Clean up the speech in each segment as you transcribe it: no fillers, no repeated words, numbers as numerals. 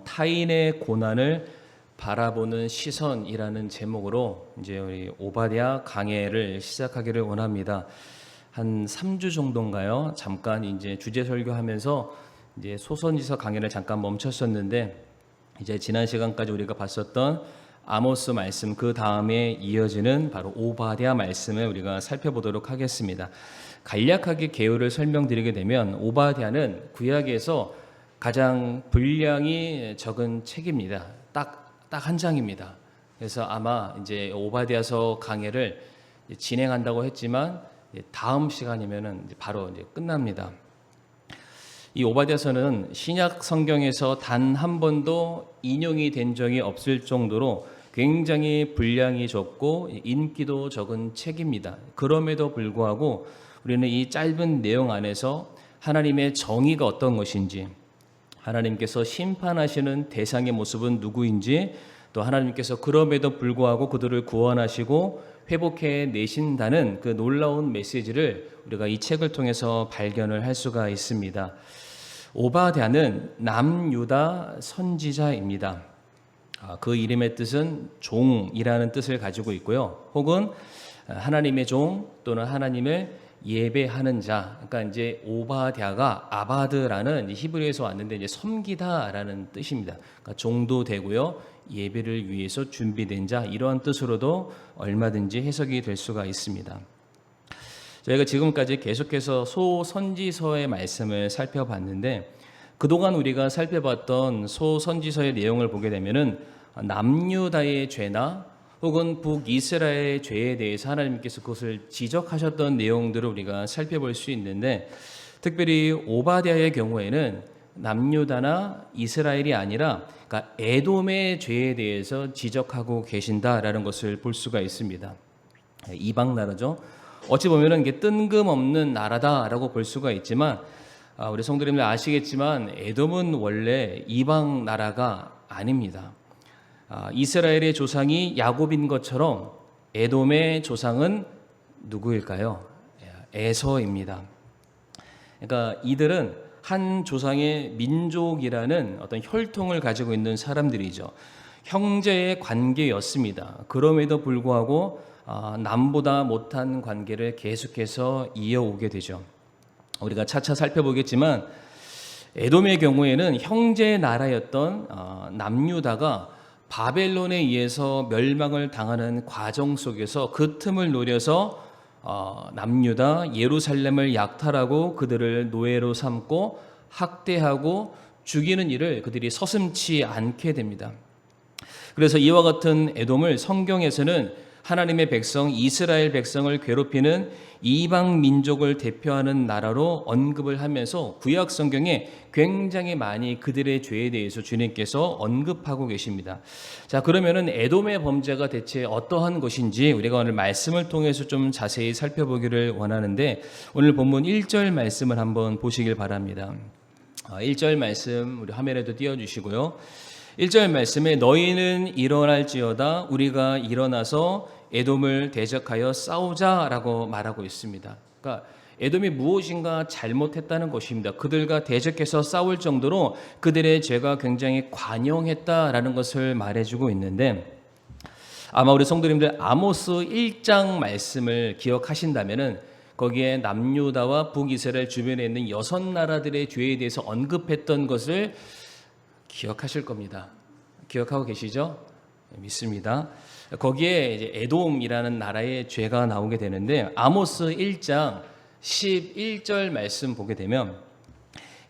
타인의 고난을 바라보는 시선이라는 제목으로 이제 우리 오바댜 강해를 시작하기를 원합니다. 한 3주 정도인가요? 잠깐 이제 주제 설교하면서 이제 소선지서 강해를 잠깐 멈췄었는데 이제 지난 시간까지 우리가 봤었던 아모스 말씀 그 다음에 이어지는 바로 오바댜 말씀을 우리가 살펴보도록 하겠습니다. 간략하게 개요를 설명드리게 되면 오바댜는 구약에서 가장 분량이 적은 책입니다. 딱 한 장입니다. 그래서 아마 이제 오바댜서 강해를 진행한다고 했지만 다음 시간이면은 바로 이제 끝납니다. 이 오바댜서는 신약 성경에서 단 한 번도 인용이 된 적이 없을 정도로 굉장히 분량이 적고 인기도 적은 책입니다. 그럼에도 불구하고 우리는 이 짧은 내용 안에서 하나님의 정의가 어떤 것인지, 하나님께서 심판하시는 대상의 모습은 누구인지, 또 하나님께서 그럼에도 불구하고 그들을 구원하시고 회복해 내신다는 그 놀라운 메시지를 우리가 이 책을 통해서 발견을 할 수가 있습니다. 오바댜는 남유다 선지자입니다. 그 이름의 뜻은 종이라는 뜻을 가지고 있고요. 혹은 하나님의 종 또는 하나님을 예배하는 자. 그러니까 이제 오바댜가 아바드라는 히브리에서 왔는데 이제 섬기다라는 뜻입니다. 그러니까 종도 되고요. 예배를 위해서 준비된 자, 이러한 뜻으로도 얼마든지 해석이 될 수가 있습니다. 저희가 지금까지 계속해서 소선지서의 말씀을 살펴봤는데 그동안 우리가 살펴봤던 소선지서의 내용을 보게 되면은 남유다의 죄나 혹은 북이스라엘의 죄에 대해서 하나님께서 그것을 지적하셨던 내용들을 우리가 살펴볼 수 있는데, 특별히 오바댜의 경우에는 남유다나 이스라엘이 아니라 그러니까 에돔의 죄에 대해서 지적하고 계신다라는 것을 볼 수가 있습니다. 이방 나라죠. 어찌 보면은 이게 뜬금없는 나라다라고 볼 수가 있지만 우리 성도님들 아시겠지만 에돔은 원래 이방 나라가 아닙니다. 이스라엘의 조상이 야곱인 것처럼 에돔의 조상은 누구일까요? 에서입니다. 그러니까 이들은 한 조상의 민족이라는 어떤 혈통을 가지고 있는 사람들이죠. 형제의 관계였습니다. 그럼에도 불구하고 남보다 못한 관계를 계속해서 이어오게 되죠. 우리가 차차 살펴보겠지만 에돔의 경우에는 형제 나라였던 남유다가 바벨론에 의해서 멸망을 당하는 과정 속에서 그 틈을 노려서 남유다 예루살렘을 약탈하고 그들을 노예로 삼고 학대하고 죽이는 일을 그들이 서슴지 않게 됩니다. 그래서 이와 같은 에돔을 성경에서는 하나님의 백성 이스라엘 백성을 괴롭히는 이방 민족을 대표하는 나라로 언급을 하면서 구약 성경에 굉장히 많이 그들의 죄에 대해서 주님께서 언급하고 계십니다. 자, 그러면은 에돔의 범죄가 대체 어떠한 것인지 우리가 오늘 말씀을 통해서 좀 자세히 살펴보기를 원하는데, 오늘 본문 1절 말씀을 한번 보시길 바랍니다. 1절 말씀 우리 화면에도 띄워주시고요. 1절 말씀에 너희는 일어날지어다 우리가 일어나서 에돔을 대적하여 싸우자라고 말하고 있습니다. 그러니까 에돔이 무엇인가 잘못했다는 것입니다. 그들과 대적해서 싸울 정도로 그들의 죄가 굉장히 관영했다라는 것을 말해주고 있는데, 아마 우리 성도님들 아모스 1장 말씀을 기억하신다면은 거기에 남유다와 북이스라엘 주변에 있는 6나라들의 죄에 대해서 언급했던 것을 기억하실 겁니다. 기억하고 계시죠? 믿습니다. 거기에 이제 에돔이라는 나라의 죄가 나오게 되는데, 아모스 1장 11절 말씀 보게 되면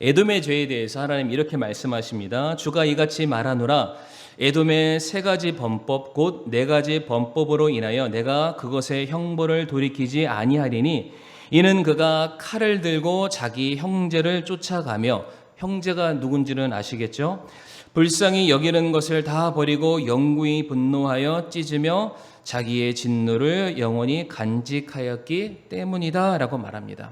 에돔의 죄에 대해서 하나님 이렇게 말씀하십니다. 주가 이같이 말하노라. 에돔의 3가지 범법 곧 4가지 범법으로 인하여 내가 그것의 형벌을 돌이키지 아니하리니 이는 그가 칼을 들고 자기 형제를 쫓아가며, 형제가 누군지는 아시겠죠? 불쌍히 여기는 것을 다 버리고 영구히 분노하여 찢으며 자기의 진노를 영원히 간직하였기 때문이다 라고 말합니다.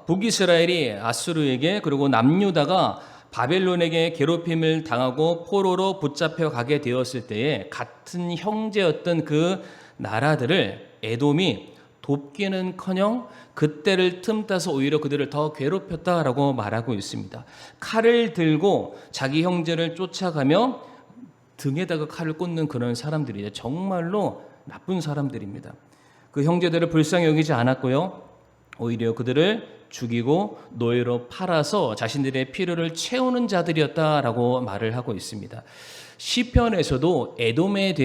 북이스라엘이 아수르에게 그리고 남유다가 바벨론에게 괴롭힘을 당하고 포로로 붙잡혀 가게 되었을 때에 같은 형제였던 그 나라들을 에돔이 돕기는커녕 그때를 틈타서 오히려 그들을 더 괴롭혔다라고 말하고 있습니다. 칼을 들고 자기 형제를 쫓아가며 등에다가 칼을 꽂는 그런 사람들이죠. 정말로 나쁜 사람들입니다. 그 형제들을 불쌍히 여기지 않았고요. 오히려 그들을 죽이고 노예로 팔아서 자신들의 필요를 채우는 자들이었다라고 말을 하고 있습니다. 시편에서도 에돔의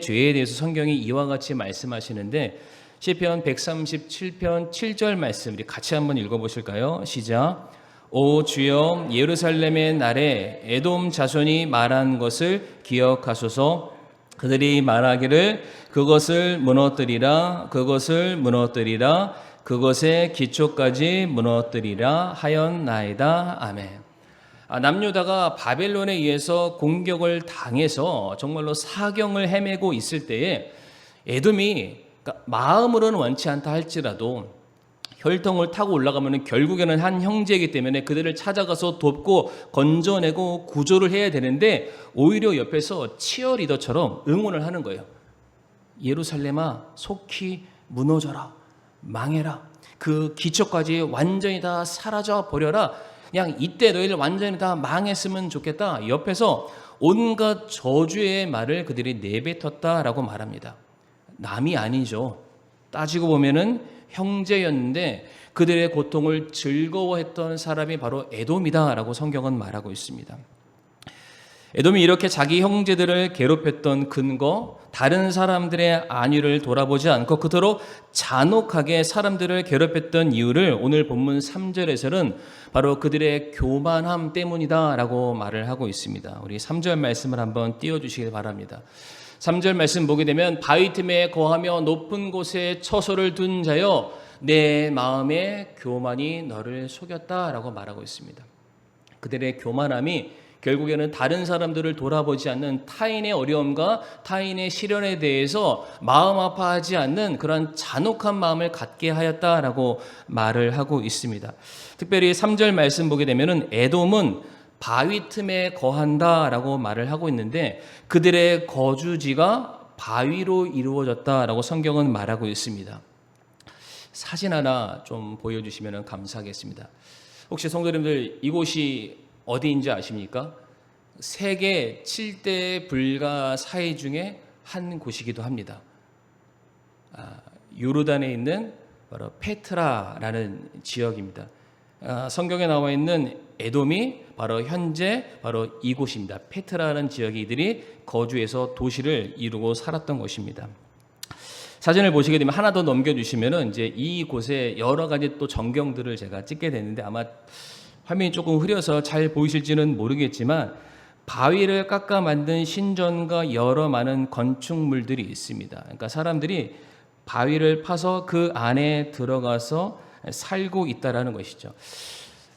죄에 대해서 성경이 이와 같이 말씀하시는데 시편 137편 7절 말씀 우리 같이 한번 읽어보실까요? 시작. 오 주여 예루살렘의 날에 에돔 자손이 말한 것을 기억하소서. 그들이 말하기를 그것을 무너뜨리라 그것을 무너뜨리라 그것의 기초까지 무너뜨리라 하였나이다. 아멘. 남유다가 바벨론에 의해서 공격을 당해서 정말로 사경을 헤매고 있을 때에 에돔이 그러니까 마음으로는 원치 않다 할지라도 혈통을 타고 올라가면 결국에는 한 형제이기 때문에 그들을 찾아가서 돕고 건져내고 구조를 해야 되는데 오히려 옆에서 치어리더처럼 응원을 하는 거예요. 예루살렘아 속히 무너져라. 망해라. 그 기초까지 완전히 다 사라져 버려라. 그냥 이때 너희를 완전히 다 망했으면 좋겠다. 옆에서 온갖 저주의 말을 그들이 내뱉었다라고 말합니다. 남이 아니죠. 따지고 보면은 형제였는데 그들의 고통을 즐거워했던 사람이 바로 에돔이다라고 성경은 말하고 있습니다. 에돔이 이렇게 자기 형제들을 괴롭혔던 근거, 다른 사람들의 안위를 돌아보지 않고 그토록 잔혹하게 사람들을 괴롭혔던 이유를 오늘 본문 3절에서는 바로 그들의 교만함 때문이다라고 말을 하고 있습니다. 우리 3절 말씀을 한번 띄워주시길 바랍니다. 3절 말씀 보게 되면 바위 틈에 거하며 높은 곳에 처소를 둔 자여 내 마음의 교만이 너를 속였다라고 말하고 있습니다. 그들의 교만함이 결국에는 다른 사람들을 돌아보지 않는 타인의 어려움과 타인의 시련에 대해서 마음 아파하지 않는 그런 잔혹한 마음을 갖게 하였다라고 말을 하고 있습니다. 특별히 3절 말씀 보게 되면은 에돔은 바위 틈에 거한다라고 말을 하고 있는데 그들의 거주지가 바위로 이루어졌다라고 성경은 말하고 있습니다. 사진 하나 좀 보여주시면 감사하겠습니다. 혹시 성도님들 이곳이 어디인지 아십니까? 세계 7대 불가 사회 중에 한 곳이기도 합니다. 요르단에 있는 바로 페트라라는 지역입니다. 성경에 나와 있는 에돔이 바로 현재 바로 이곳입니다. 페트라라는 지역에 이들이 거주해서 도시를 이루고 살았던 곳입니다. 사진을 보시게 되면 하나 더 넘겨주시면은 이제 이곳에 여러 가지 또 전경들을 제가 찍게 됐는데 아마 화면이 조금 흐려서 잘 보이실지는 모르겠지만 바위를 깎아 만든 신전과 여러 많은 건축물들이 있습니다. 그러니까 사람들이 바위를 파서 그 안에 들어가서 살고 있다라는 것이죠.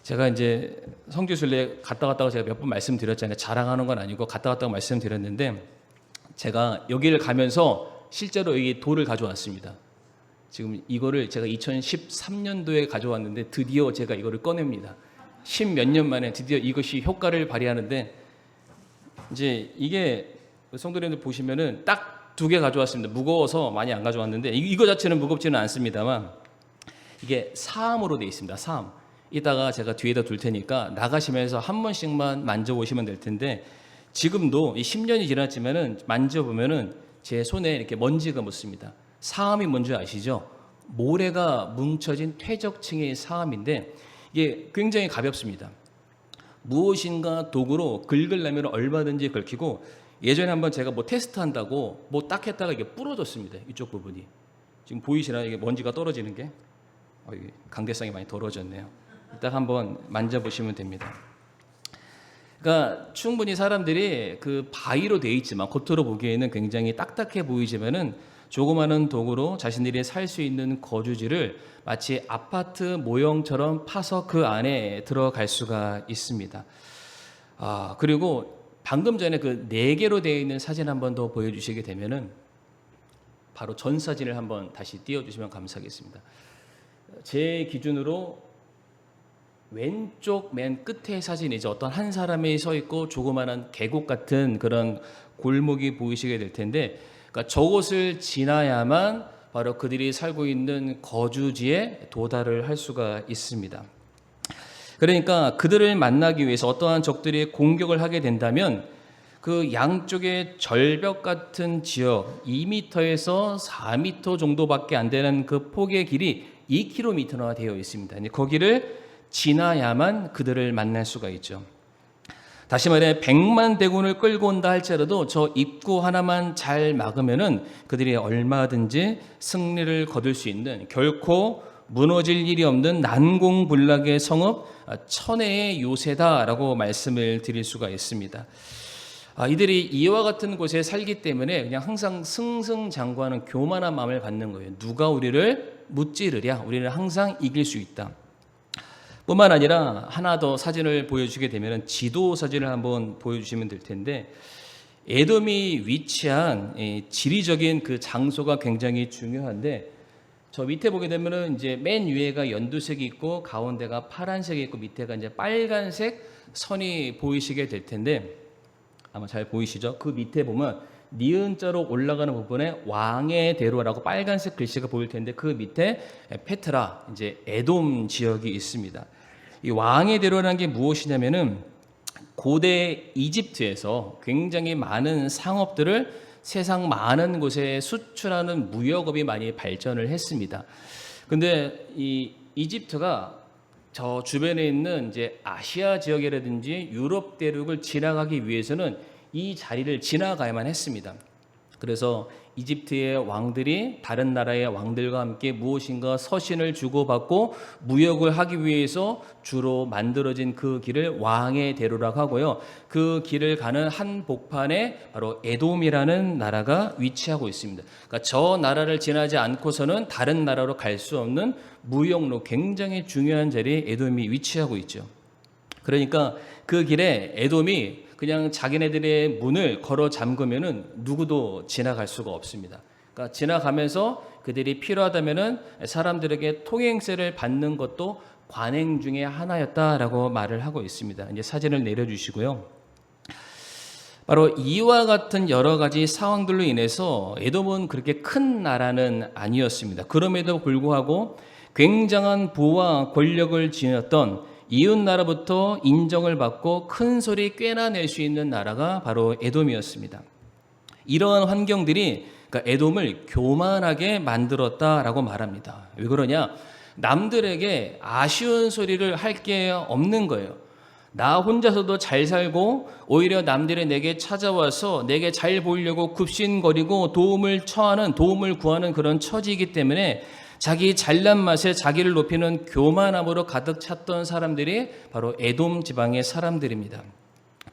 제가 이제 성지순례 갔다 왔다고 제가 몇 번 말씀드렸잖아요. 자랑하는 건 아니고 갔다 왔다고 말씀드렸는데 제가 여기를 가면서 실제로 여기 돌을 가져왔습니다. 지금 이거를 제가 2013년도에 가져왔는데 드디어 제가 이거를 꺼냅니다. 10몇 년 만에 드디어 이것이 효과를 발휘하는데 이제 이게 성도님들 보시면은 딱 2개 가져왔습니다. 무거워서 많이 안 가져왔는데 이거 자체는 무겁지는 않습니다만 이게 사암으로 되어 있습니다. 사암. 이따가 제가 뒤에다 둘 테니까 나가시면서 한 번씩만 만져보시면 될 텐데 지금도 이 10년이 지났지만은 만져보면은 제 손에 이렇게 먼지가 묻습니다. 사암이 뭔지 아시죠? 모래가 뭉쳐진 퇴적층의 사암인데 이게 굉장히 가볍습니다. 무엇인가 도구로 긁으려면 얼마든지 긁히고 예전에 한번 제가 뭐 테스트한다고 뭐 딱 했다가 이게 부러졌습니다. 이쪽 부분이. 지금 보이시나요? 이게 먼지가 떨어지는 게? 이게 강대성이 많이 떨어졌네요. 이따 한번 만져보시면 됩니다. 그러니까 충분히 사람들이 그 바위로 되어 있지만 겉으로 보기에는 굉장히 딱딱해 보이지만은 조그마한 도구로 자신들이 살 수 있는 거주지를 마치 아파트 모형처럼 파서 그 안에 들어갈 수가 있습니다. 그리고 방금 전에 그 4개로 되어 있는 사진 한번 더 보여주시게 되면은 바로 전 사진을 한번 다시 띄워주시면 감사하겠습니다. 제 기준으로 왼쪽 맨 끝에 사진이 이제 어떤 한 사람이 서 있고 조그마한 계곡 같은 그런 골목이 보이시게 될 텐데, 그러니까 저곳을 지나야만 바로 그들이 살고 있는 거주지에 도달을 할 수가 있습니다. 그러니까 그들을 만나기 위해서 어떠한 적들이 공격을 하게 된다면 그 양쪽의 절벽 같은 지역 2m에서 4m 정도밖에 안 되는 그 폭의 길이 2km나 되어 있습니다. 거기를 지나야만 그들을 만날 수가 있죠. 다시 말해 100만 대군을 끌고 온다 할지라도 저 입구 하나만 잘 막으면은 그들이 얼마든지 승리를 거둘 수 있는, 결코 무너질 일이 없는 난공불락의 성읍 천혜의 요새다라고 말씀을 드릴 수가 있습니다. 이들이 이와 같은 곳에 살기 때문에 그냥 항상 승승장구하는 교만한 마음을 갖는 거예요. 누가 우리를 무찌르랴, 우리는 항상 이길 수 있다. 뿐만 아니라 하나 더 사진을 보여주게 되면 지도 사진을 한번 보여주시면 될 텐데, 에돔이 위치한 지리적인 그 장소가 굉장히 중요한데, 저 밑에 보게 되면은 이제 맨 위에가 연두색이 있고 가운데가 파란색이 있고 밑에가 이제 빨간색 선이 보이시게 될 텐데, 아마 잘 보이시죠? 그 밑에 보면 니은자로 올라가는 부분에 왕의 대로라고 빨간색 글씨가 보일 텐데, 그 밑에 페트라, 이제 에돔 지역이 있습니다. 이 왕의 대로라는 게 무엇이냐면은 고대 이집트에서 굉장히 많은 상업들을 세상 많은 곳에 수출하는 무역업이 많이 발전을 했습니다. 근데 이 이집트가 저 주변에 있는 이제 아시아 지역이라든지 유럽 대륙을 지나가기 위해서는 이 자리를 지나가야만 했습니다. 그래서 이집트의 왕들이 다른 나라의 왕들과 함께 무엇인가 서신을 주고받고 무역을 하기 위해서 주로 만들어진 그 길을 왕의 대로라고 하고요. 그 길을 가는 한 복판에 바로 에돔이라는 나라가 위치하고 있습니다. 그러니까 저 나라를 지나지 않고서는 다른 나라로 갈 수 없는 무역로, 굉장히 중요한 자리에 에돔이 위치하고 있죠. 그러니까 그 길에 에돔이 그냥 자기네들의 문을 걸어 잠그면은 누구도 지나갈 수가 없습니다. 그러니까 지나가면서 그들이 필요하다면은 사람들에게 통행세를 받는 것도 관행 중에 하나였다라고 말을 하고 있습니다. 이제 사진을 내려주시고요. 바로 이와 같은 여러 가지 상황들로 인해서 에돔은 그렇게 큰 나라는 아니었습니다. 그럼에도 불구하고 굉장한 부와 권력을 지녔던, 이웃 나라부터 인정을 받고 큰 소리 꽤나 낼 수 있는 나라가 바로 에돔이었습니다. 이러한 환경들이 그러니까 에돔을 교만하게 만들었다라고 말합니다. 왜 그러냐? 남들에게 아쉬운 소리를 할 게 없는 거예요. 나 혼자서도 잘 살고 오히려 남들이 내게 찾아와서 내게 잘 보이려고 굽신거리고 도움을 구하는 그런 처지이기 때문에 자기 잘난 맛에 자기를 높이는 교만함으로 가득 찼던 사람들이 바로 에돔 지방의 사람들입니다.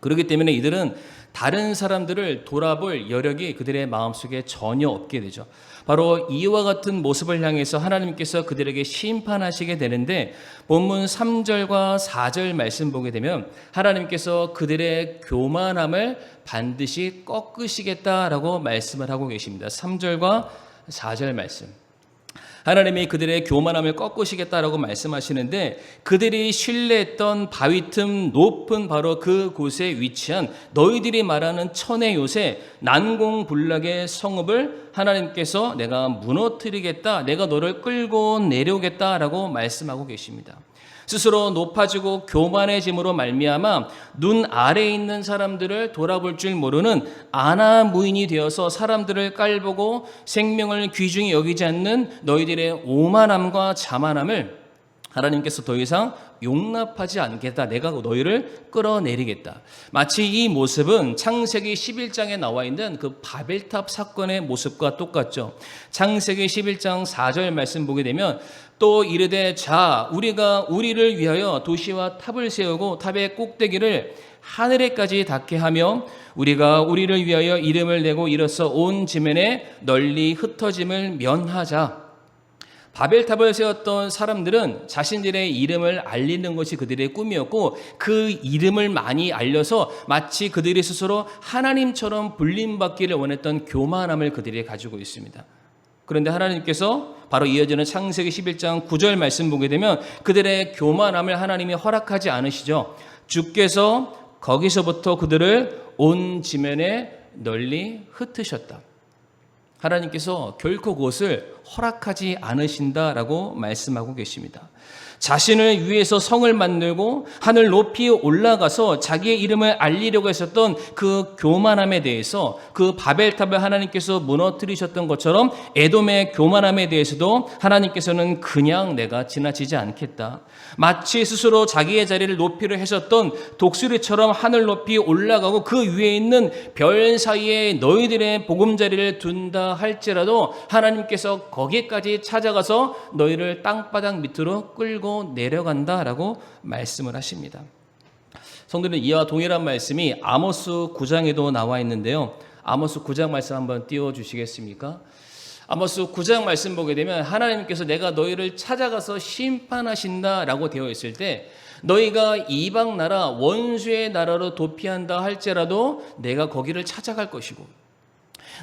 그렇기 때문에 이들은 다른 사람들을 돌아볼 여력이 그들의 마음속에 전혀 없게 되죠. 바로 이와 같은 모습을 향해서 하나님께서 그들에게 심판하시게 되는데, 본문 3절과 4절 말씀 보게 되면 하나님께서 그들의 교만함을 반드시 꺾으시겠다라고 말씀을 하고 계십니다. 3절과 4절 말씀. 하나님이 그들의 교만함을 꺾으시겠다라고 말씀하시는데, 그들이 신뢰했던 바위 틈 높은 바로 그곳에 위치한 너희들이 말하는 천의 요새 난공불락의 성읍을 하나님께서 내가 무너뜨리겠다, 내가 너를 끌고 내려오겠다라고 말씀하고 계십니다. 스스로 높아지고 교만해짐으로 말미암아 눈 아래에 있는 사람들을 돌아볼 줄 모르는 아나무인이 되어서 사람들을 깔보고 생명을 귀중히 여기지 않는 너희들의 오만함과 자만함을 하나님께서 더 이상 용납하지 않겠다. 내가 너희를 끌어내리겠다. 마치 이 모습은 창세기 11장에 나와 있는 그 바벨탑 사건의 모습과 똑같죠. 창세기 11장 4절 말씀 보게 되면, 또 이르되 자 우리가 우리를 위하여 도시와 탑을 세우고 탑의 꼭대기를 하늘에까지 닿게 하며 우리가 우리를 위하여 이름을 내고 이로써 온 지면에 널리 흩어짐을 면하자. 바벨탑을 세웠던 사람들은 자신들의 이름을 알리는 것이 그들의 꿈이었고, 그 이름을 많이 알려서 마치 그들이 스스로 하나님처럼 불림받기를 원했던 교만함을 그들이 가지고 있습니다. 그런데 하나님께서 바로 이어지는 창세기 11장 9절 말씀 보게 되면 그들의 교만함을 하나님이 허락하지 않으시죠. 주께서 거기서부터 그들을 온 지면에 널리 흩으셨다. 하나님께서 결코 그것을 허락하지 않으신다라고 말씀하고 계십니다. 자신을 위해서 성을 만들고 하늘 높이 올라가서 자기의 이름을 알리려고 했었던 그 교만함에 대해서, 그 바벨탑을 하나님께서 무너뜨리셨던 것처럼 에돔의 교만함에 대해서도 하나님께서는 그냥 내가 지나치지 않겠다. 마치 스스로 자기의 자리를 높이려 하셨던 독수리처럼 하늘 높이 올라가고 그 위에 있는 별 사이에 너희들의 보금자리를 둔다 할지라도 하나님께서 거기까지 찾아가서 너희를 땅바닥 밑으로 끌고 내려간다라고 말씀을 하십니다. 성도는 이와 동일한 말씀이 아모스 9장에도 나와 있는데요. 아모스 9장 말씀 한번 띄워주시겠습니까? 아모스 9장 말씀 보게 되면 하나님께서 내가 너희를 찾아가서 심판하신다라고 되어 있을 때, 너희가 이방 나라 원수의 나라로 도피한다 할지라도 내가 거기를 찾아갈 것이고,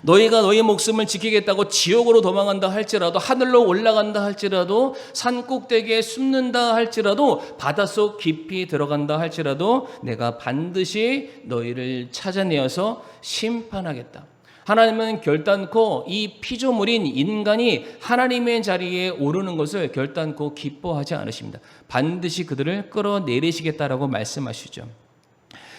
너희가 너희 목숨을 지키겠다고 지옥으로 도망한다 할지라도, 하늘로 올라간다 할지라도, 산 꼭대기에 숨는다 할지라도, 바닷속 깊이 들어간다 할지라도 내가 반드시 너희를 찾아내어서 심판하겠다. 하나님은 결단코 이 피조물인 인간이 하나님의 자리에 오르는 것을 결단코 기뻐하지 않으십니다. 반드시 그들을 끌어내리시겠다라고 말씀하시죠.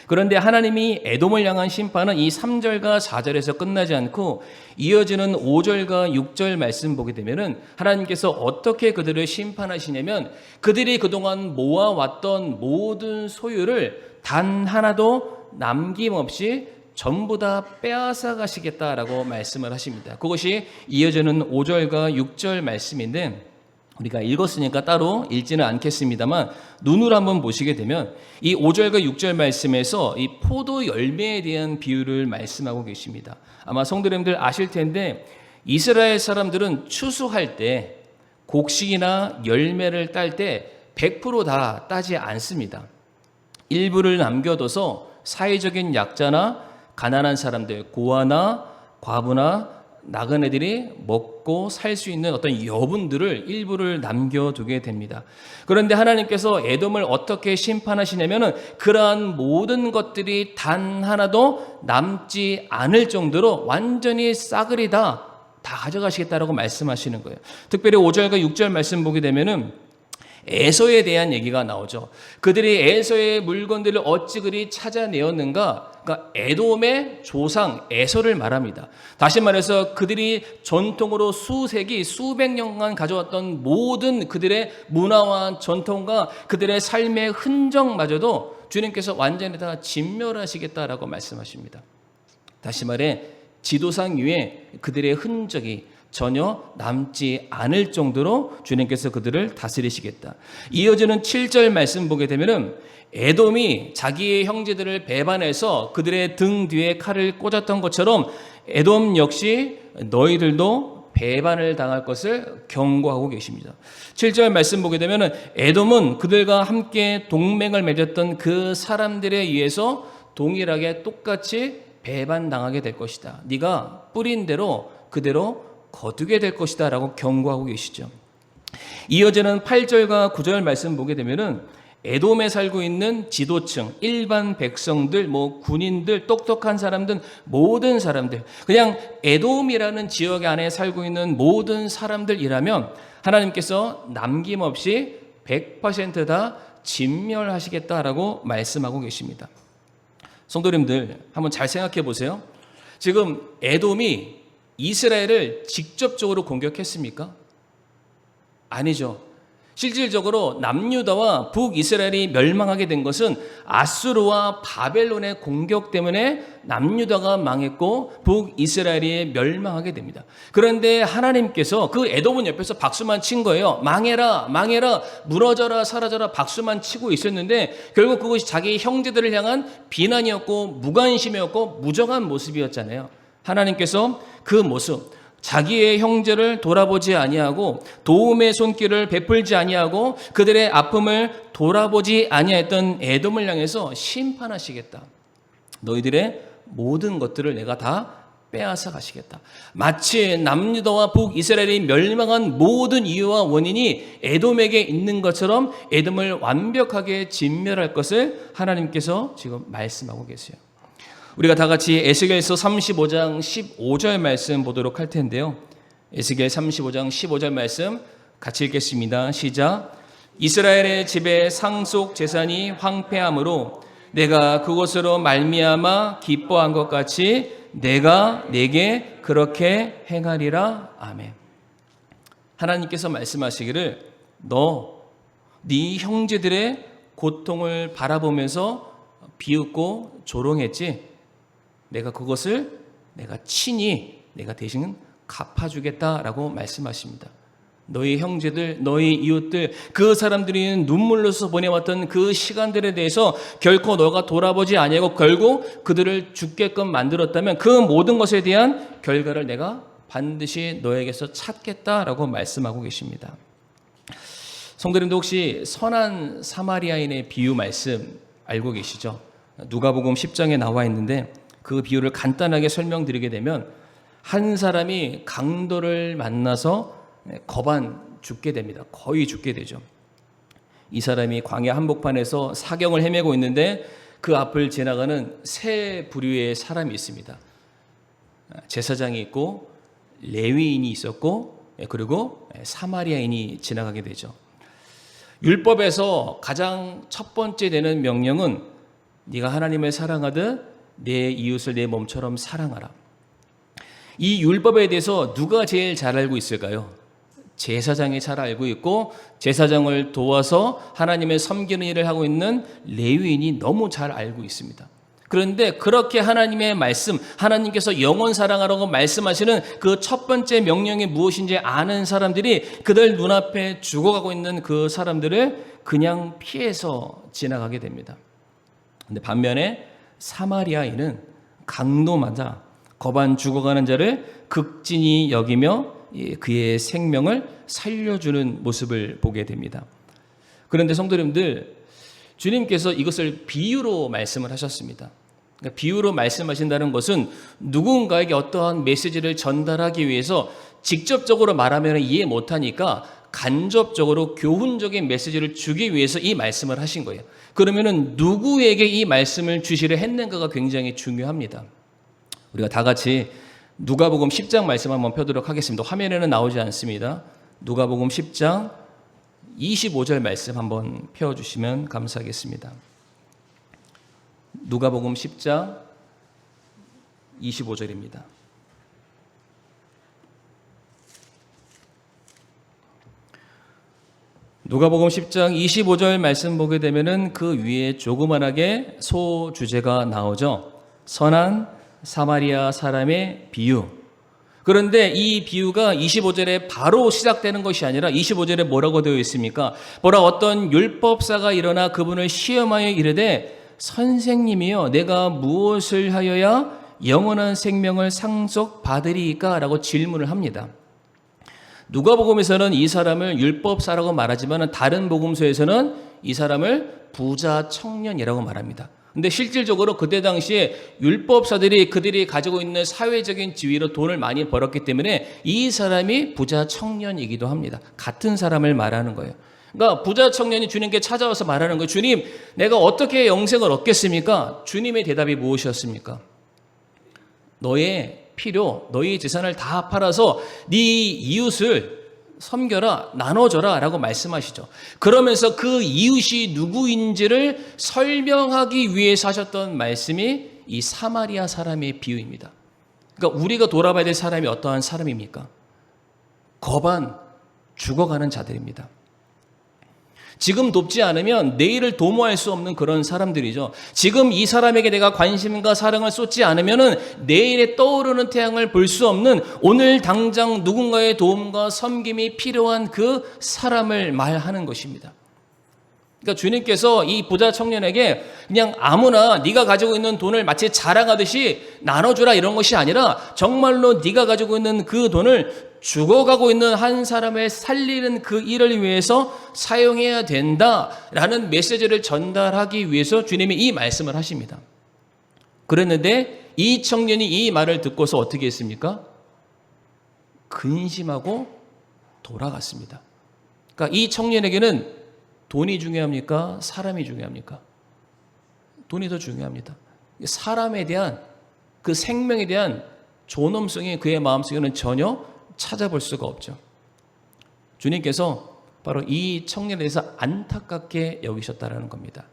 그런데 하나님이 에돔을 향한 심판은 이 3절과 4절에서 끝나지 않고 이어지는 5절과 6절 말씀 보게 되면은 하나님께서 어떻게 그들을 심판하시냐면, 그들이 그동안 모아왔던 모든 소유를 단 하나도 남김없이 전부 다 빼앗아 가시겠다라고 말씀을 하십니다. 그것이 이어지는 5절과 6절 말씀인데, 우리가 읽었으니까 따로 읽지는 않겠습니다만 눈으로 한번 보시게 되면 이 5절과 6절 말씀에서 이 포도 열매에 대한 비유를 말씀하고 계십니다. 아마 성도님들 아실 텐데, 이스라엘 사람들은 추수할 때 곡식이나 열매를 딸 때 100% 다 따지 않습니다. 일부를 남겨둬서 사회적인 약자나 가난한 사람들, 고아나 과부나 나그네들이 먹고 살 수 있는 어떤 여분들을 일부를 남겨두게 됩니다. 그런데 하나님께서 에돔을 어떻게 심판하시냐면은 그러한 모든 것들이 단 하나도 남지 않을 정도로 완전히 싸그리 다 가져가시겠다라고 말씀하시는 거예요. 특별히 5절과 6절 말씀 보게 되면은 에서에 대한 얘기가 나오죠. 그들이 에서의 물건들을 어찌 그리 찾아내었는가? 그러니까 에돔의 조상 에서를 말합니다. 다시 말해서 그들이 전통으로 수세기 수백 년간 가져왔던 모든 그들의 문화와 전통과 그들의 삶의 흔적마저도 주님께서 완전히 다 진멸하시겠다라고 말씀하십니다. 다시 말해 지도상 위에 그들의 흔적이 전혀 남지 않을 정도로 주님께서 그들을 다스리시겠다. 이어지는 7절 말씀 보게 되면은 에돔이 자기의 형제들을 배반해서 그들의 등 뒤에 칼을 꽂았던 것처럼 에돔 역시 너희들도 배반을 당할 것을 경고하고 계십니다. 7절 말씀 보게 되면은 에돔은 그들과 함께 동맹을 맺었던 그 사람들에 의해서 동일하게 똑같이 배반당하게 될 것이다. 네가 뿌린 대로 그대로 거두게 될 것이다 라고 경고하고 계시죠. 이어지는 8절과 9절 말씀 보게 되면은 에돔에 살고 있는 지도층, 일반 백성들, 군인들, 똑똑한 사람들, 모든 사람들, 그냥 에돔이라는 지역 안에 살고 있는 모든 사람들이라면 하나님께서 남김없이 100% 다 진멸하시겠다라고 말씀하고 계십니다. 성도님들 한번 잘 생각해 보세요. 지금 에돔이 이스라엘을 직접적으로 공격했습니까? 아니죠. 실질적으로 남유다와 북이스라엘이 멸망하게 된 것은 아수르와 바벨론의 공격 때문에 남유다가 망했고 북이스라엘이 멸망하게 됩니다. 그런데 하나님께서 그 에돔은 옆에서 박수만 친 거예요. 망해라, 망해라, 무너져라, 사라져라 박수만 치고 있었는데 결국 그것이 자기 형제들을 향한 비난이었고 무관심이었고 무정한 모습이었잖아요. 하나님께서 그 모습, 자기의 형제를 돌아보지 아니하고 도움의 손길을 베풀지 아니하고 그들의 아픔을 돌아보지 아니했던 에돔을 향해서 심판하시겠다. 너희들의 모든 것들을 내가 다 빼앗아 가시겠다. 마치 남유다와 북이스라엘이 멸망한 모든 이유와 원인이 에돔에게 있는 것처럼 에돔을 완벽하게 진멸할 것을 하나님께서 지금 말씀하고 계세요. 우리가 다 같이 에스겔서 35장 15절 말씀 보도록 할 텐데요. 에스겔 35장 15절 말씀 같이 읽겠습니다. 시작. 이스라엘의 집에 상속 재산이 황폐함으로 내가 그곳으로 말미암아 기뻐한 것 같이 내가 내게 그렇게 행하리라. 아멘. 하나님께서 말씀하시기를 네 형제들의 고통을 바라보면서 비웃고 조롱했지. 내가 그것을 내가 친히 내가 대신 갚아주겠다라고 말씀하십니다. 너희 형제들, 너희 이웃들, 그 사람들이 눈물로서 보내왔던 그 시간들에 대해서 결코 너가 돌아보지 아니하고 결국 그들을 죽게끔 만들었다면 그 모든 것에 대한 결과를 내가 반드시 너에게서 찾겠다라고 말씀하고 계십니다. 성도님도 혹시 선한 사마리아인의 비유 말씀 알고 계시죠? 누가복음 10장에 나와 있는데 그 비유를 간단하게 설명드리게 되면 한 사람이 강도를 만나서 거반 죽게 됩니다. 거의 죽게 되죠. 이 사람이 광야 한복판에서 사경을 헤매고 있는데 그 앞을 지나가는 세 부류의 사람이 있습니다. 제사장이 있고 레위인이 있었고 그리고 사마리아인이 지나가게 되죠. 율법에서 가장 첫 번째 되는 명령은 네가 하나님을 사랑하듯 내 이웃을 내 몸처럼 사랑하라. 이 율법에 대해서 누가 제일 잘 알고 있을까요? 제사장이 잘 알고 있고 제사장을 도와서 하나님을 섬기는 일을 하고 있는 레위인이 너무 잘 알고 있습니다. 그런데 그렇게 하나님의 말씀, 하나님께서 영원 사랑하라고 말씀하시는 그 첫 번째 명령이 무엇인지 아는 사람들이 그들 눈앞에 죽어가고 있는 그 사람들을 그냥 피해서 지나가게 됩니다. 근데 반면에 사마리아인은 강도마다 거반 죽어가는 자를 극진히 여기며 그의 생명을 살려주는 모습을 보게 됩니다. 그런데 성도님들, 주님께서 이것을 비유로 말씀을 하셨습니다. 그러니까 비유로 말씀하신다는 것은 누군가에게 어떠한 메시지를 전달하기 위해서 직접적으로 말하면 이해 못하니까 간접적으로 교훈적인 메시지를 주기 위해서 이 말씀을 하신 거예요. 그러면은 누구에게 이 말씀을 주시려 했는가가 굉장히 중요합니다. 우리가 다 같이 누가복음 10장 말씀 한번 펴도록 하겠습니다. 화면에는 나오지 않습니다. 누가복음 10장 25절 말씀 한번 펴주시면 감사하겠습니다. 누가복음 10장 25절입니다. 누가복음 10장 25절 말씀 보게 되면은 그 위에 조그만하게 소주제가 나오죠. 선한 사마리아 사람의 비유. 그런데 이 비유가 25절에 바로 시작되는 것이 아니라 25절에 뭐라고 되어 있습니까? 보라, 어떤 율법사가 일어나 그분을 시험하여 이르되 선생님이여 내가 무엇을 하여야 영원한 생명을 상속받으리까? 라고 질문을 합니다. 누가복음에서는 이 사람을 율법사라고 말하지만 다른 복음서에서는 이 사람을 부자 청년이라고 말합니다. 근데 실질적으로 그때 당시에 율법사들이 그들이 가지고 있는 사회적인 지위로 돈을 많이 벌었기 때문에 이 사람이 부자 청년이기도 합니다. 같은 사람을 말하는 거예요. 그러니까 부자 청년이 주님께 찾아와서 말하는 거예요. 주님, 내가 어떻게 영생을 얻겠습니까? 주님의 대답이 무엇이었습니까? 너의 필요, 너의 재산을 다 팔아서 네 이웃을 섬겨라, 나눠줘라 라고 말씀하시죠. 그러면서 그 이웃이 누구인지를 설명하기 위해서 하셨던 말씀이 이 사마리아 사람의 비유입니다. 그러니까 우리가 돌아봐야 될 사람이 어떠한 사람입니까? 거반 죽어가는 자들입니다. 지금 돕지 않으면 내일을 도모할 수 없는 그런 사람들이죠. 지금 이 사람에게 내가 관심과 사랑을 쏟지 않으면 내일에 떠오르는 태양을 볼 수 없는 오늘 당장 누군가의 도움과 섬김이 필요한 그 사람을 말하는 것입니다. 그러니까 주님께서 이 부자 청년에게 그냥 아무나 네가 가지고 있는 돈을 마치 자랑하듯이 나눠주라 이런 것이 아니라 정말로 네가 가지고 있는 그 돈을 죽어가고 있는 한 사람을 살리는 그 일을 위해서 사용해야 된다라는 메시지를 전달하기 위해서 주님이 이 말씀을 하십니다. 그랬는데 이 청년이 이 말을 듣고서 어떻게 했습니까? 근심하고 돌아갔습니다. 그러니까 이 청년에게는 돈이 중요합니까? 사람이 중요합니까? 돈이 더 중요합니다. 사람에 대한 그 생명에 대한 존엄성이 그의 마음속에는 전혀 찾아볼 수가 없죠. 주님께서 바로 이 청년에 대해서 안타깝게 여기셨다라는 겁니다.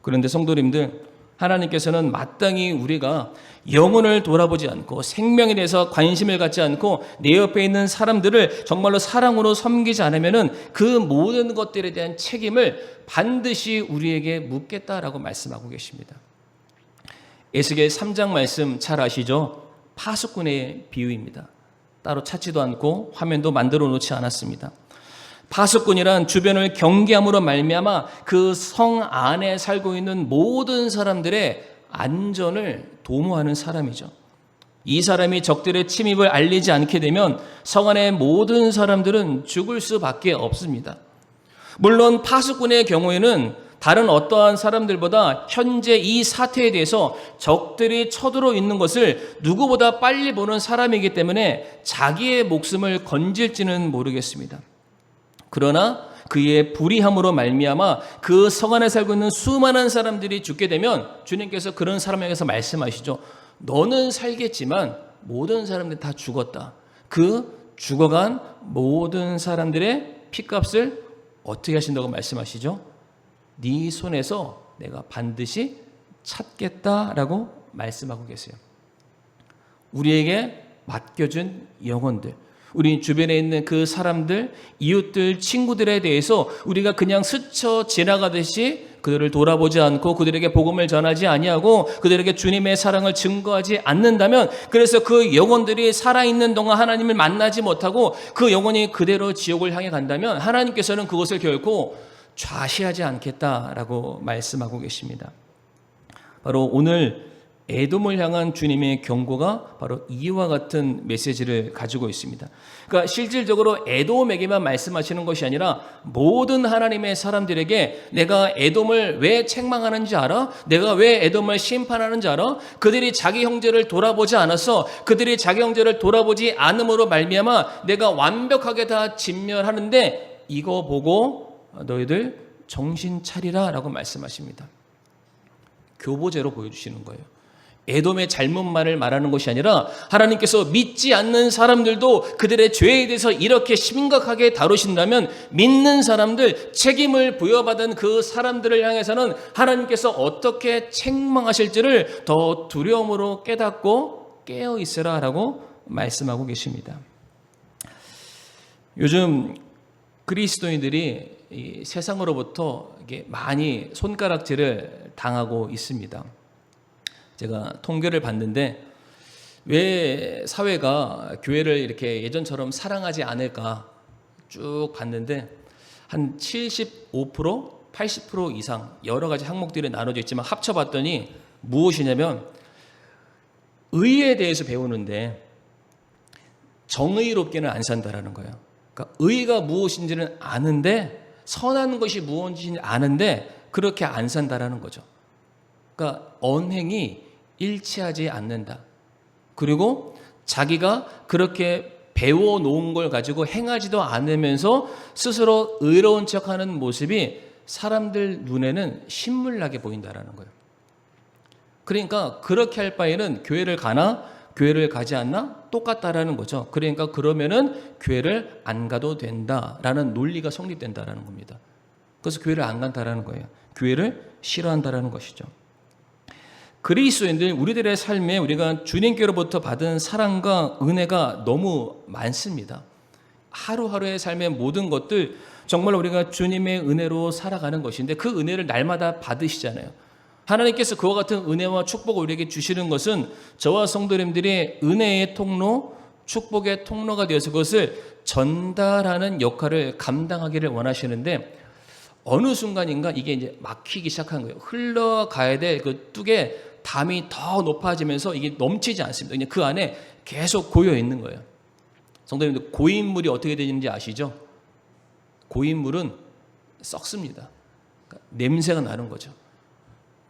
그런데 성도님들, 하나님께서는 마땅히 우리가 영혼을 돌아보지 않고 생명에 대해서 관심을 갖지 않고 내 옆에 있는 사람들을 정말로 사랑으로 섬기지 않으면 그 모든 것들에 대한 책임을 반드시 우리에게 묻겠다라고 말씀하고 계십니다. 에스겔 3장 말씀 잘 아시죠? 파수꾼의 비유입니다. 따로 찾지도 않고 화면도 만들어 놓지 않았습니다. 파수꾼이란 주변을 경계함으로 말미암아 그 성 안에 살고 있는 모든 사람들의 안전을 도모하는 사람이죠. 이 사람이 적들의 침입을 알리지 않게 되면 성 안의 모든 사람들은 죽을 수밖에 없습니다. 물론 파수꾼의 경우에는 다른 어떠한 사람들보다 현재 이 사태에 대해서 적들이 쳐들어 있는 것을 누구보다 빨리 보는 사람이기 때문에 자기의 목숨을 건질지는 모르겠습니다. 그러나 그의 불의함으로 말미암아 그 성 안에 살고 있는 수많은 사람들이 죽게 되면 주님께서 그런 사람에게서 말씀하시죠. 너는 살겠지만 모든 사람들이 다 죽었다. 그 죽어간 모든 사람들의 피값을 어떻게 하신다고 말씀하시죠? 네 손에서 내가 반드시 찾겠다라고 말씀하고 계세요. 우리에게 맡겨준 영혼들, 우리 주변에 있는 그 사람들, 이웃들, 친구들에 대해서 우리가 그냥 스쳐 지나가듯이 그들을 돌아보지 않고 그들에게 복음을 전하지 아니하고 그들에게 주님의 사랑을 증거하지 않는다면, 그래서 그 영혼들이 살아있는 동안 하나님을 만나지 못하고 그 영혼이 그대로 지옥을 향해 간다면 하나님께서는 그것을 결코 좌시하지 않겠다라고 말씀하고 계십니다. 바로 오늘 에돔을 향한 주님의 경고가 바로 이와 같은 메시지를 가지고 있습니다. 그러니까 실질적으로 에돔에게만 말씀하시는 것이 아니라 모든 하나님의 사람들에게 내가 에돔을 왜 책망하는지 알아? 내가 왜 에돔을 심판하는지 알아? 그들이 자기 형제를 돌아보지 않아서, 그들이 자기 형제를 돌아보지 않음으로 말미암아 내가 완벽하게 다 진멸하는데 이거 보고 너희들 정신 차리라 라고 말씀하십니다. 교보제로 보여주시는 거예요. 에돔의 잘못만을 말하는 것이 아니라 하나님께서 믿지 않는 사람들도 그들의 죄에 대해서 이렇게 심각하게 다루신다면 믿는 사람들, 책임을 부여받은 그 사람들을 향해서는 하나님께서 어떻게 책망하실지를 더 두려움으로 깨닫고 깨어 있으라 라고 말씀하고 계십니다. 요즘 그리스도인들이 이 세상으로부터 많이 손가락질을 당하고 있습니다. 제가 통계를 봤는데 왜 사회가 교회를 이렇게 예전처럼 사랑하지 않을까 쭉 봤는데 한 75%, 80% 이상 여러 가지 항목들이 나눠져 있지만 합쳐봤더니 무엇이냐면 의에 대해서 배우는데 정의롭게는 안 산다라는 거예요. 그러니까 의가 무엇인지는 아는데, 선한 것이 무엇인지 아는데 그렇게 안 산다라는 거죠. 그러니까 언행이 일치하지 않는다. 그리고 자기가 그렇게 배워놓은 걸 가지고 행하지도 않으면서 스스로 의로운 척하는 모습이 사람들 눈에는 신물나게 보인다라는 거예요. 그러니까 그렇게 할 바에는 교회를 가나 교회를 가지 않나 똑같다라는 거죠. 그러니까 그러면은 교회를 안 가도 된다라는 논리가 성립된다라는 겁니다. 그래서 교회를 안 간다라는 거예요. 교회를 싫어한다라는 것이죠. 그리스도인들, 우리들의 삶에 우리가 주님께로부터 받은 사랑과 은혜가 너무 많습니다. 하루하루의 삶의 모든 것들 정말 우리가 주님의 은혜로 살아가는 것인데 그 은혜를 날마다 받으시잖아요. 하나님께서 그와 같은 은혜와 축복을 우리에게 주시는 것은 저와 성도님들이 은혜의 통로, 축복의 통로가 되어서 그것을 전달하는 역할을 감당하기를 원하시는데 어느 순간인가 이게 이제 막히기 시작한 거예요. 흘러가야 될 그 뚝에 담이 더 높아지면서 이게 넘치지 않습니다. 그냥 그 안에 계속 고여 있는 거예요. 성도님들, 고인물이 어떻게 되는지 아시죠? 고인물은 썩습니다. 그러니까 냄새가 나는 거죠.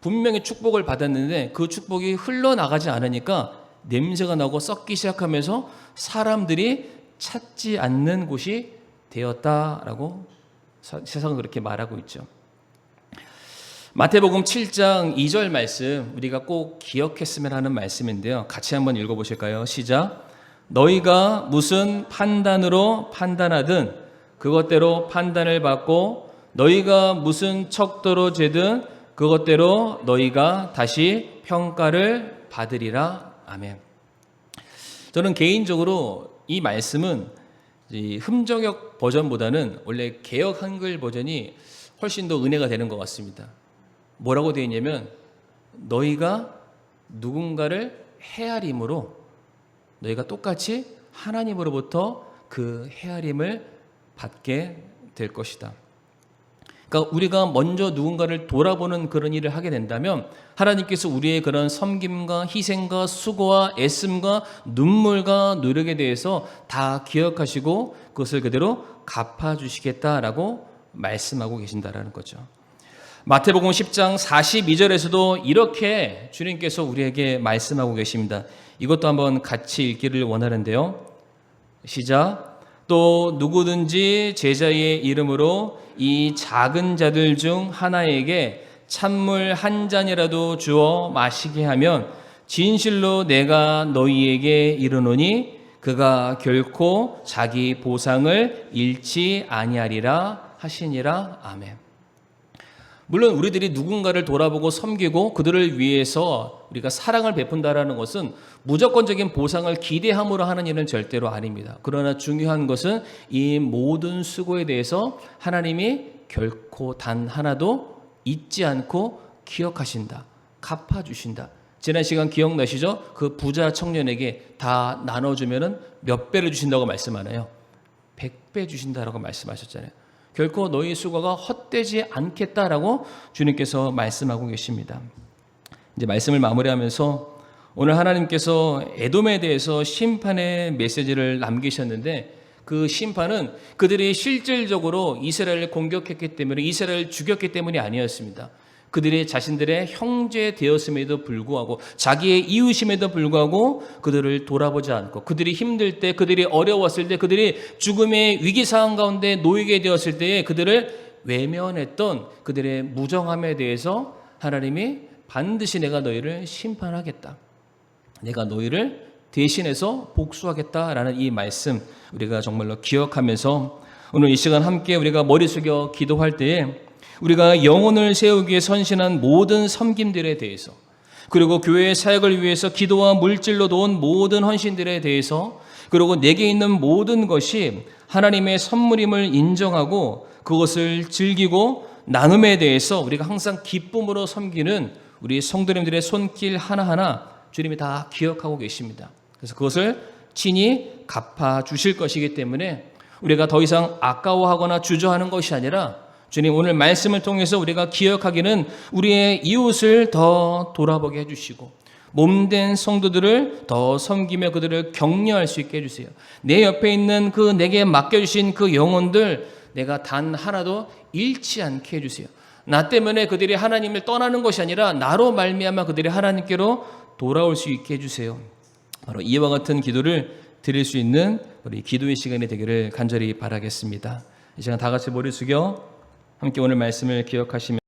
분명히 축복을 받았는데 그 축복이 흘러나가지 않으니까 냄새가 나고 썩기 시작하면서 사람들이 찾지 않는 곳이 되었다라고 세상은 그렇게 말하고 있죠. 마태복음 7장 2절 말씀 우리가 꼭 기억했으면 하는 말씀인데요. 같이 한번 읽어보실까요? 시작. 너희가 무슨 판단으로 판단하든 그것대로 판단을 받고 너희가 무슨 척도로 재든 그것대로 너희가 다시 평가를 받으리라. 아멘. 저는 개인적으로 이 말씀은 이 흠정역 버전보다는 원래 개역 한글 버전이 훨씬 더 은혜가 되는 것 같습니다. 뭐라고 되어 있냐면 너희가 누군가를 헤아림으로 너희가 똑같이 하나님으로부터 그 헤아림을 받게 될 것이다. 그러니까 우리가 먼저 누군가를 돌아보는 그런 일을 하게 된다면 하나님께서 우리의 그런 섬김과 희생과 수고와 애씀과 눈물과 노력에 대해서 다 기억하시고 그것을 그대로 갚아주시겠다라고 말씀하고 계신다라는 거죠. 마태복음 10장 42절에서도 이렇게 주님께서 우리에게 말씀하고 계십니다. 이것도 한번 같이 읽기를 원하는데요. 시작. 또 누구든지 제자의 이름으로 이 작은 자들 중 하나에게 찬물 한 잔이라도 주어 마시게 하면 진실로 내가 너희에게 이르노니 그가 결코 자기 보상을 잃지 아니하리라 하시니라. 아멘. 물론 우리들이 누군가를 돌아보고 섬기고 그들을 위해서 우리가 사랑을 베푼다라는 것은 무조건적인 보상을 기대함으로 하는 일은 절대로 아닙니다. 그러나 중요한 것은 이 모든 수고에 대해서 하나님이 결코 단 하나도 잊지 않고 기억하신다. 갚아주신다. 지난 시간 기억나시죠? 그 부자 청년에게 다 나눠주면 몇 배를 주신다고 말씀하나요? 100배 주신다라고 말씀하셨잖아요. 결코 너희 수고가 헛되지 않겠다라고 주님께서 말씀하고 계십니다. 이제 말씀을 마무리하면서 오늘 하나님께서 에돔에 대해서 심판의 메시지를 남기셨는데 그 심판은 그들이 실질적으로 이스라엘을 공격했기 때문에 이스라엘을 죽였기 때문이 아니었습니다. 그들이 자신들의 형제 되었음에도 불구하고 자기의 이웃임에도 불구하고 그들을 돌아보지 않고 그들이 힘들 때 그들이 어려웠을 때 그들이 죽음의 위기 상황 가운데 놓이게 되었을 때에 그들을 외면했던 그들의 무정함에 대해서 하나님이 반드시 내가 너희를 심판하겠다. 내가 너희를 대신해서 복수하겠다라는 이 말씀 우리가 정말로 기억하면서 오늘 이 시간 함께 우리가 머리 숙여 기도할 때에 우리가 영혼을 세우기 위해 선신한 모든 섬김들에 대해서 그리고 교회의 사역을 위해서 기도와 물질로 도운 모든 헌신들에 대해서 그리고 내게 있는 모든 것이 하나님의 선물임을 인정하고 그것을 즐기고 나눔에 대해서 우리가 항상 기쁨으로 섬기는 우리 성도님들의 손길 하나하나 주님이 다 기억하고 계십니다. 그래서 그것을 친히 갚아주실 것이기 때문에 우리가 더 이상 아까워하거나 주저하는 것이 아니라 주님 오늘 말씀을 통해서 우리가 기억하기는 우리의 이웃을 더 돌아보게 해주시고 몸된 성도들을 더 섬기며 그들을 격려할 수 있게 해주세요. 내 옆에 있는 그 내게 맡겨주신 그 영혼들 내가 단 하나도 잃지 않게 해주세요. 나 때문에 그들이 하나님을 떠나는 것이 아니라 나로 말미암아 그들이 하나님께로 돌아올 수 있게 해주세요. 바로 이와 같은 기도를 드릴 수 있는 우리 기도의 시간이 되기를 간절히 바라겠습니다. 이 시간 다 같이 머리 숙여 함께 오늘 말씀을 기억하시며